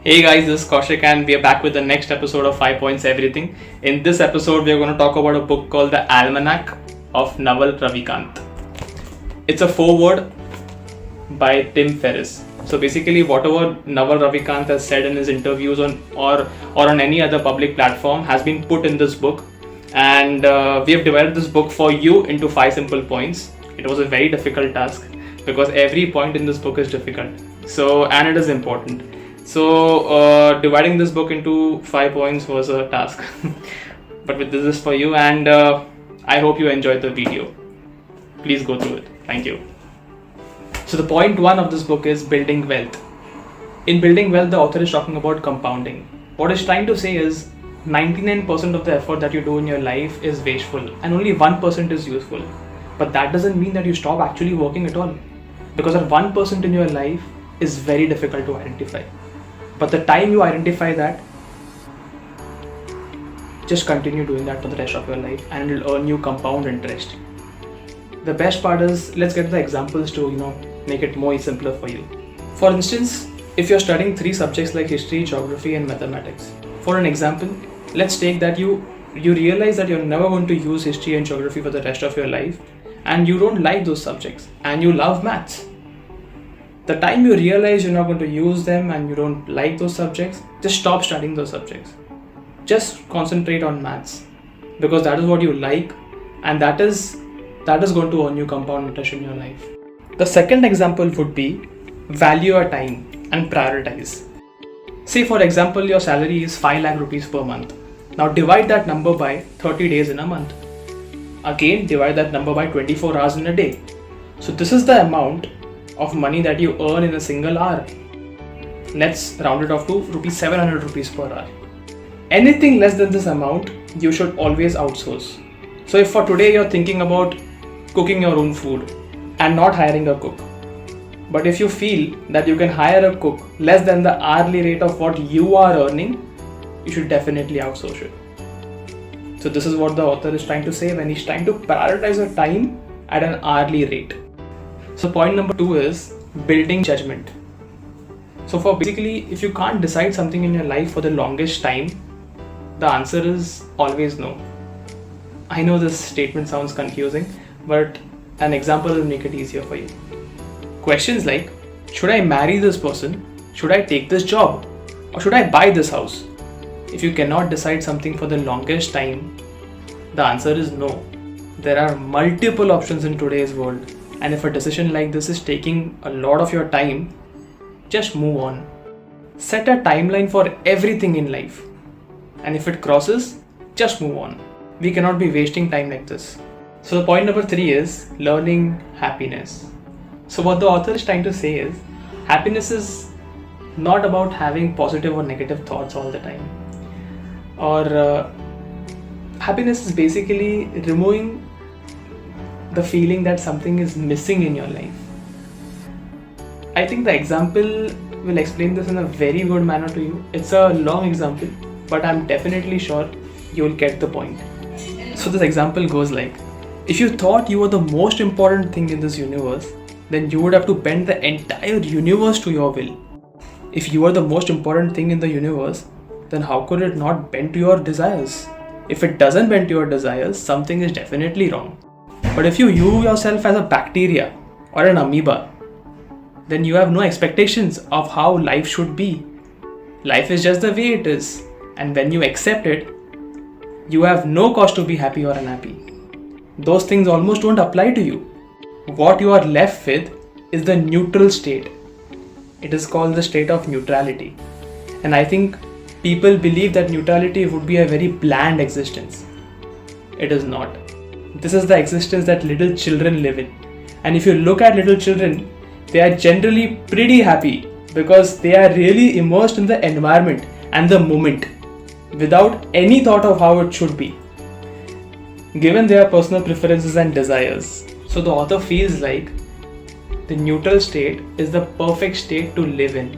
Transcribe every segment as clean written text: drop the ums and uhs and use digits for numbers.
Hey guys, this is Kaushik and we are back with the next episode of 5 Points Everything. In this episode, we are going to talk about a book called The Almanack of Naval Ravikant. It's a foreword by Tim Ferriss. So basically, whatever Naval Ravikant has said in his interviews or on any other public platform has been put in this book. And we have divided this book for you into 5 simple points. It was a very difficult task because every point in this book is difficult. And it is important. So dividing this book into 5 points was a task. But with this is for you, and I hope you enjoyed the video. Please go through it. Thank you. So the point 1 of this book is building wealth. In building wealth, the author is talking about compounding. What he's trying to say is 99% of the effort that you do in your life is wasteful and only 1% is useful. But that doesn't mean that you stop actually working at all. Because that 1% in your life is very difficult to identify. But the time you identify that, just continue doing that for the rest of your life and it'll earn you compound interest. The best part is, let's get the examples to make it more simpler for you. For instance, if you're studying 3 subjects like history, geography and mathematics. For an example, let's take that you realize that you're never going to use history and geography for the rest of your life and you don't like those subjects and you love maths. The time you realize you're not going to use them and you don't like those subjects, just stop studying those subjects. Just concentrate on maths because that is what you like and that is going to earn you compound interest in your life. The second example would be value your time and prioritize. Say for example, your salary is 5 lakh rupees per month. Now divide that number by 30 days in a month. Again, divide that number by 24 hours in a day. So this is the amount of money that you earn in a single hour. Let's round it off to 700 rupees per hour. Anything less than this amount, you should always outsource. So if for today you're thinking about cooking your own food and not hiring a cook, but if you feel that you can hire a cook less than the hourly rate of what you are earning, you should definitely outsource it. So this is what the author is trying to say when he's trying to prioritize your time at an hourly rate. So point number 2 is building judgment. So for basically, if you can't decide something in your life for the longest time, the answer is always no. I know this statement sounds confusing, but an example will make it easier for you. Questions like, should I marry this person? Should I take this job? Or should I buy this house? If you cannot decide something for the longest time, the answer is no. There are multiple options in today's world. And if a decision like this is taking a lot of your time, just move on. Set a timeline for everything in life. And if it crosses, just move on. We cannot be wasting time like this. So the point number 3 is learning happiness. So what the author is trying to say is, happiness is not about having positive or negative thoughts all the time. Or happiness is basically removing the feeling that something is missing in your life. I think the example will explain this in a very good manner to you. It's a long example, but I'm definitely sure you will get the point. So this example goes like, if you thought you were the most important thing in this universe, then you would have to bend the entire universe to your will. If you are the most important thing in the universe, then how could it not bend to your desires? If it doesn't bend to your desires, something is definitely wrong. But if you view yourself as a bacteria or an amoeba, then you have no expectations of how life should be. Life is just the way it is. And when you accept it, you have no cause to be happy or unhappy. Those things almost don't apply to you. What you are left with is the neutral state. It is called the state of neutrality. And I think people believe that neutrality would be a very bland existence. It is not. This is the existence that little children live in. And if you look at little children, they are generally pretty happy because they are really immersed in the environment and the moment without any thought of how it should be, given their personal preferences and desires. So the author feels like the neutral state is the perfect state to live in.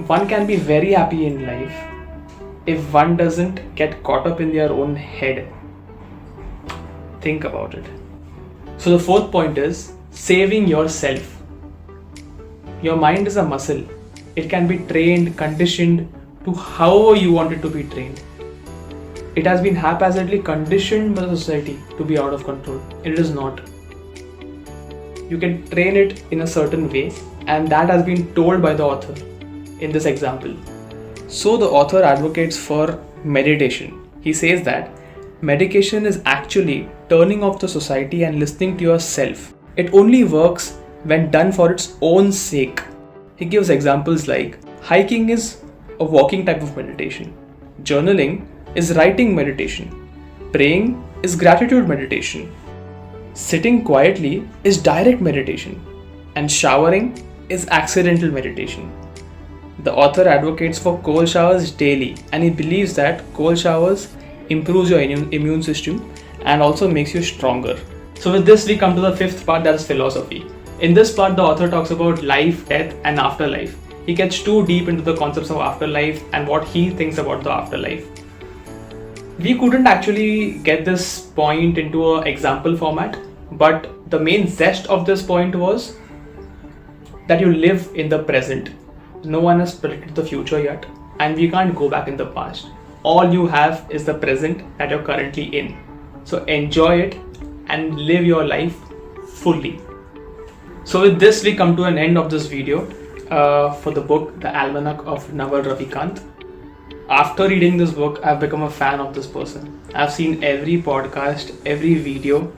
One can be very happy in life if one doesn't get caught up in their own head. Think about it. So the 4th point is saving yourself. Your mind is a muscle. It can be trained, conditioned to however you want it to be trained. It has been haphazardly conditioned by the society to be out of control. It is not. You can train it in a certain way, and that has been told by the author in this example. So the author advocates for meditation. He says that medication is actually turning off the society and listening to yourself. It only works when done for its own sake. He gives examples like hiking is a walking type of meditation, journaling is writing meditation, praying is gratitude meditation, sitting quietly is direct meditation, and showering is accidental meditation. The author advocates for cold showers daily, and he believes that cold showers improves your immune system and also makes you stronger. So with this we come to the fifth part, that is philosophy. In this part the author talks about life, death and afterlife. He gets too deep into the concepts of afterlife and what he thinks about the afterlife. We couldn't actually get this point into an example format, but the main zest of this point was that you live in the present. No one has predicted the future yet, and we can't go back in the past. All you have is the present that you're currently in. So enjoy it and live your life fully. So with this we come to an end of this video for the book The Almanack of Naval Ravikant. After reading this book, I've become a fan of this person. I've seen every podcast, every video,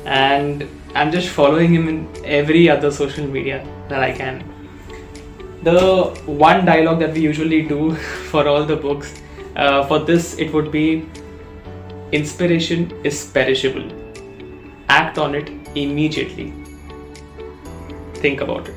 and I'm just following him in every other social media that I can. The one dialogue that we usually do for all the books, for this it would be, inspiration is perishable. Act on it immediately. Think about it.